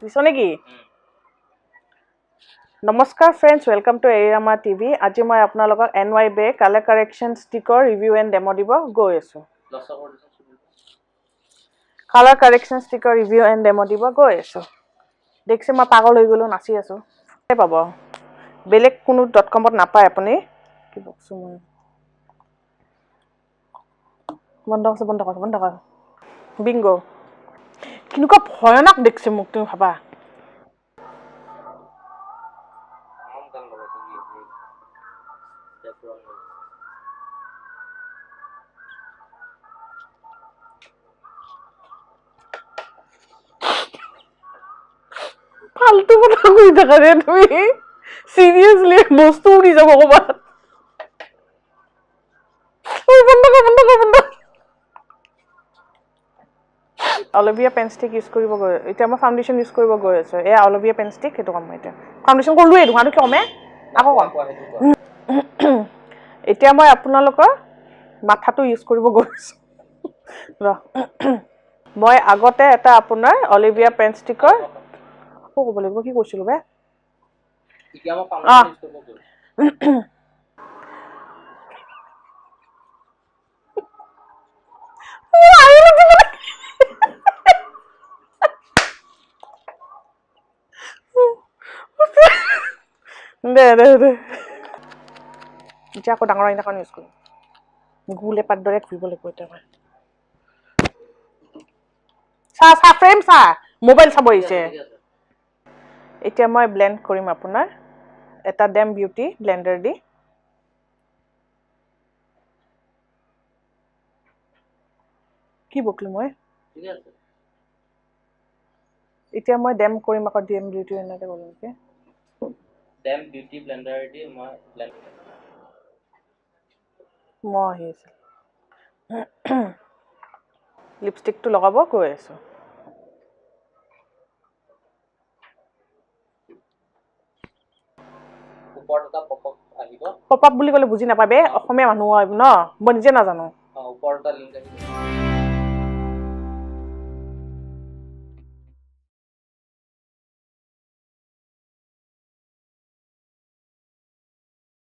দিছ নেকি নমস্কাৰ friends welcome to এৰিৰামা TV আজি মই আপোনালোকক NY be colour correction ষ্টিকৰ review and demo দিব গৈ আছো colour correction ষ্টিকৰ review and demo দিব গৈ আছো দেখছে মই পাগল হৈ গলো নাচি আছো এই পাব বেলেগ কোনো .com ত নাপায় আপুনি কি বকছো মই বন্ধ কৰ বিংগো কিনুকা ভয়ানক দেখছে মোক তুমি ভাবা ফালতু কথা কই থাকা রে তুমি সিরিয়াসলি বস্তু উড়ি যাব কবাত ওই বন্ধ কর অলিভিয়া পেন স্টিক ইউজ কৰিব গৈ এটা মই ফাউন্ডেশন ইউজ কৰিব গৈ আছে এ অলিভিয়া পেন স্টিক হেতু কম এটা ফাউন্ডেশন কৰলো এই দুখানো কমে আকৌ কম এতিয়া মই আপোনালোকৰ মাথাটো ইউজ কৰিব গৈ আছো মই আগতে এটা আপোনাৰ অলিভিয়া পেন ষ্টিকৰ ক'ব লাগিব কি কৈছিলো বে এতিয়া মই ফাউন্ডেশন ইউজ কৰিব গৈ দে এতিয়া আকৌ ডাঙৰ আইনাখন ইউজ কৰিম গুলে পাত দৰে ঘূৰিব লাগিব এতিয়া মই চা ফ্ৰেম চা মোবাইল চাব আহিছে এতিয়া মই ব্লেন্ড কৰিম আপোনাৰ এটা ডেম বিউটি ব্লেন্ডাৰ দি কি বকলো মই ঠিক আছে এতিয়া মই ডেম কৰিম আকৌ ডেম বিউটি এনেকে কৰিম কি ডেম বিউটি ব্লেন্ডাৰ দি মই ব্লেন্ড আহিছে লিপষ্টিকটো লগাব গৈ আছো ওপৰটা পপআপ আহিব পপআপ বুলি ক'লে বুজি নাপাবে অসমীয়া মানুহ হয় ন মই নিজে নাজানো ওপৰটা লিংক আহিব